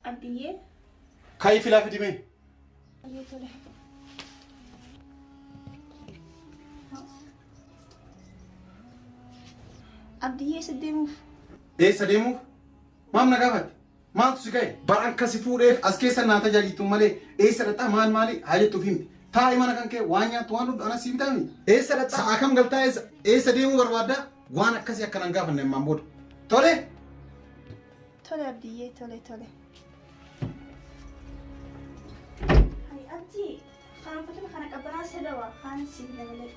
Abdiyyee. Kayii filaa fidime. Ayyee tole. Abdiyyee eessa deemuuf? Eessa deemuuf? Maam na gaafate. Maaltu si ga'e? Bara akkasi fuudheef as keessa naa tajaajiltu malee eessa dhaqxaa maali haa jettuuf himti. Taa'ii mana kan kee waan nyaattu waan dhugdu anas si bitaami. Eessa dhaqxaa? Sa'a kam galtaa eessa deemuu barbaaddaa? Waan akkasii akkanaan gaafanne ammaan booda. Tole? Tole Abdiyyee tole. Hai Abdii kana uffatuma kana qabbanaa sedawaa kaan siif dabalee.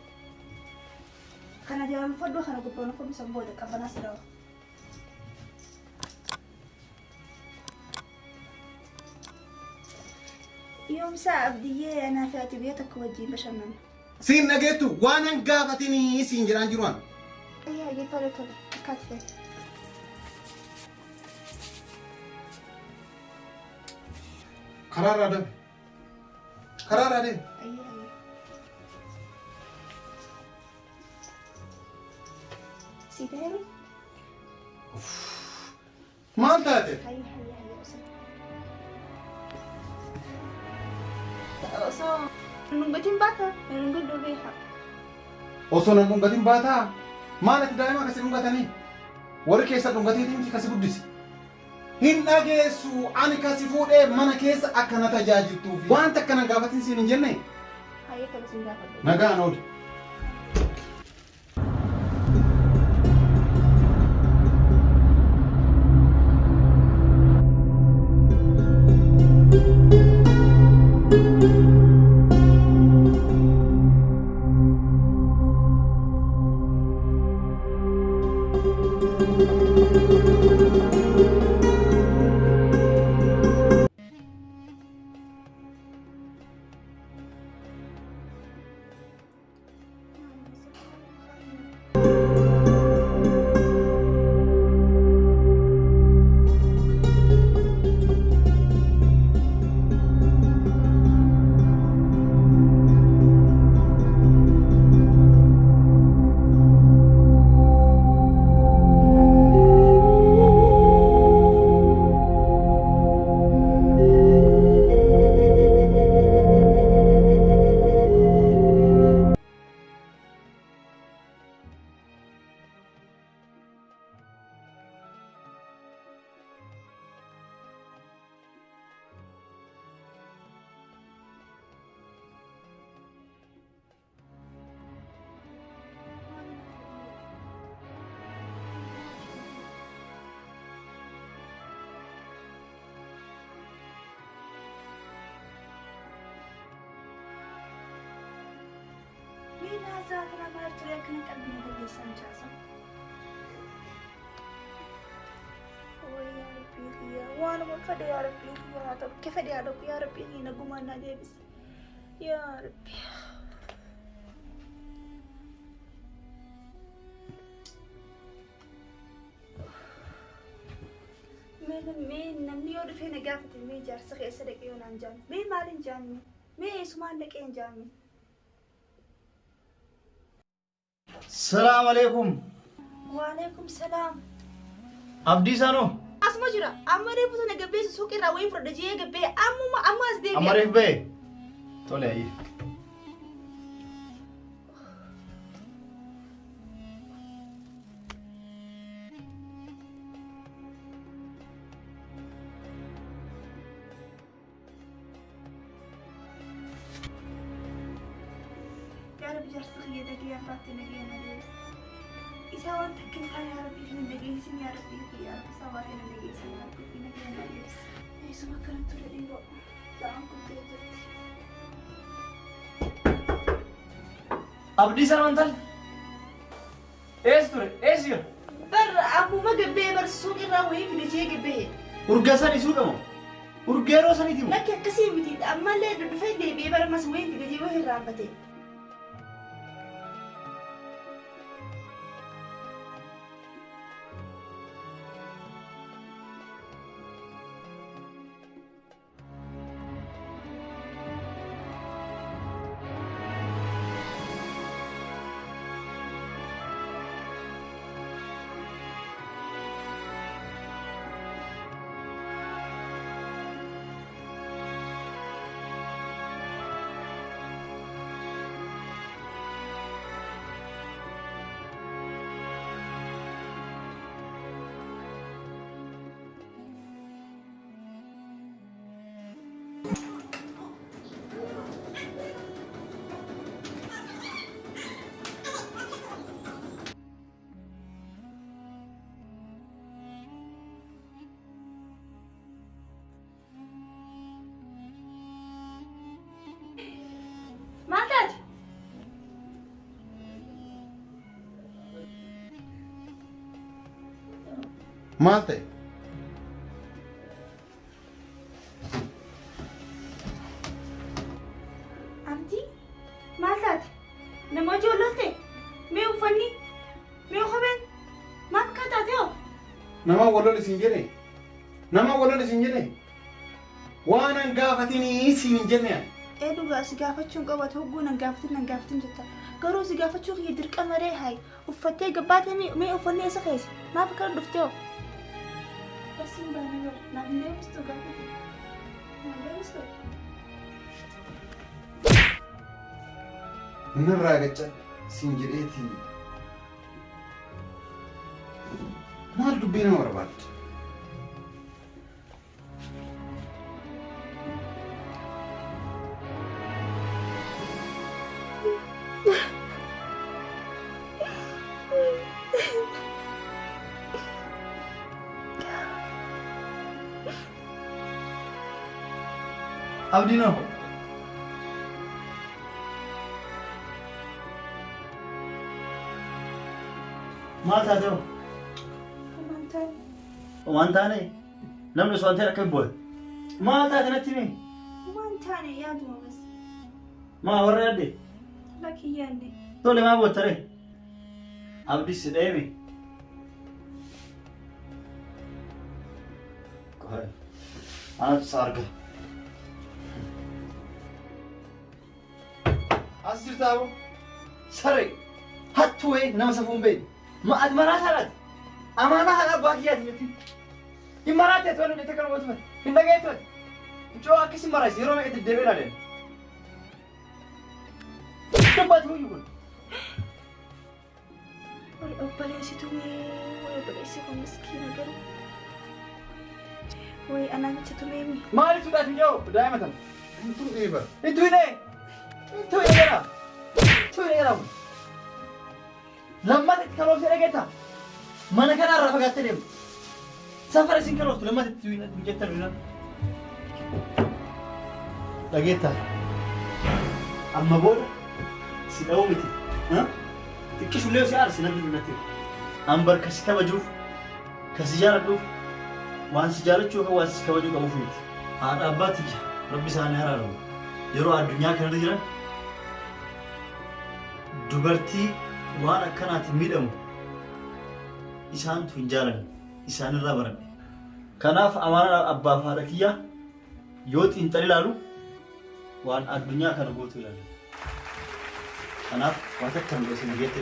Kana jalaan uffadhu kana gubbaan uffadhu san booda qabbanaa sedawaa. Yoomsa Abdiyyee anaa fi ati biyya tokko wajjin bashannana. Siin dhageettu waan an gaafatinii siin jedhaan jiru an. Ayyee tole akkaati ta'e. Karaarraa deemi. Karaarraa deemi. Ayyee. Si ta'eemi? Maal taate? Ayyee. Osoo nungatiin baataa, nungaduu beekaa. Osoo nan dhungatiin baataa maal ati daa'ima akkasii dhungatanii? Warri keessa dhungateetiin kasi guddisi. Hin dhageessu ani kasi fuudhee mana keessa akka na tajaajiltuufi wanta akkana gaafatin siin hin jenne. Hayyee tole siin gaafadhu. Nagaan ooli. Minasa kenapa harus kena kambing berlisan jasa? Oh ya Rabbi ya, wana mau kade ya Rabbi ya, atau kefade ya Rabbi ini nagumana debis. Ya Rabbi. من نمني يود فينا قافة الميجر سخي أسرق يونان جان مين مالين جاني مين اسمان لك إن جاني. السلام عليكم. وعليكم السلام. أبدي سانو. أسمع جرا. أمري بتونا قبل سوق الراوي فردجيه قبل أمو أزدي. أمري بيه. طلع إيه. يا رب جرسخ يدك يا فاتي نجينا ليس إذا وانت كنت يا ربي في النجيسين يا ربي يا رب سواري النجيسين يا ربي في نجينا ليس إيش ما كنت تريدي بقى زعم كنت يجري أبدي سانو أنتل. إيش ترى إيش يا. بر أبو ما قبي بر سوق الراوي فردجيه قبي. ورجاسان يسوق أمو. ورجيرو ساني تيمو. لك كسي متي أما لا دفعي دي بر مسوين فردجيه وهي رامبتي. maal ta'e? Abdii maal taate? Nama ijoollootte? Mee uffanni? Mee kopheen? Maal akka taate hoo? Nama waloon isin jedhe? Nama waloon isin jedhe? Waan an gaafatinii isin hin jenne ani. Dhugaa si gaafachuun qabatu hogguu nan gaafatin jetta. Garuu si gaafachuu kiyya dirqamaree hayi uffattee gabbaatee mee uffanni eessa keessa? Maaf akkana dhuftee hoo? Asiin baanee bara naaf hin deebistu gaafate. Naaf deebistu. Narraa gacha isin jedheeti. Maal dubbii nama barbaadde? Abdii no. Maal taate hoo? Waan taane namni osoo hin ta'in akka hin boone. Maal taate natti himi? Waan taane yaaduma bas. Maa warra yaadde? Lakkii yaadde. Tole maa boottare? Abdii si dheemi. Anatu isa arga. As jirtaa hoo? Saree hattuu wayii nama safuun beeku. Ma'aat maraa haadhaati. Amaanaa haadha abbaa kiyyaati jetti. Hin maraatee tola jettee kan mootummaa. Hin dhaga'ee tola. Mucoo akkasii maraas yeroo meeqa deddeebi'ee ilaaleen. Dubbaati huyyuu kun. Wal obboleessitu wal obboleessi kun miskiina garuu. Way anamicha tumeemi. Maalitu dhaati yoo daa'ima tan. Intuu dhiiba. Intuu hidhee. Intuu hidheera. Intuu hidheera. Lammaatti itti karoortee dhageetta. Mana kanarraa fagaattee deemu. Safara isin karoortu lammaatti itti jettan dura. Dhageetta. Amma booda si dha'uu miti. Xiqqishullee si aarsi namni dunnatti. Ambar kasi kabajuuf, kasi jaaladhuuf, waan si jaalachuu kan waan si kabajuu qabuuf miti. Haadha abbaati rabbi isaanii araaramu. Yeroo addunyaa kanarra jiran dubartii waan akkanaatiin miidhamu isaantu hin jaalanne isaanirraa baranne. Kanaaf amaana abbaaf haadha kiyyaa yoo xiinxala ilaalu waan addunyaa kana gootu ilaala. Kanaaf waan akka hin goone geette.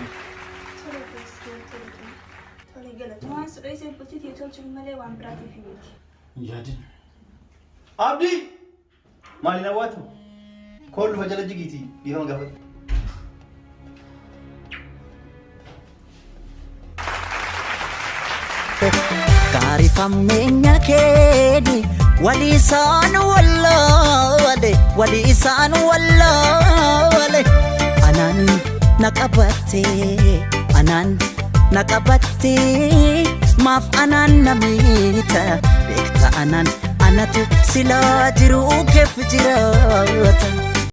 Tole galata waan sudhee isee bultii tolchuun malee waan biraatiif miti. Yaadin. Abdii! Maali na waatu? Koon dhufa jala jigiitii dhiifama gaafadhu. Kaarifammeenya keeni waliisaan wallaale anaan na qabatte maaf anaan na miita beekta anaan anatu silaa jiru keef jiraata.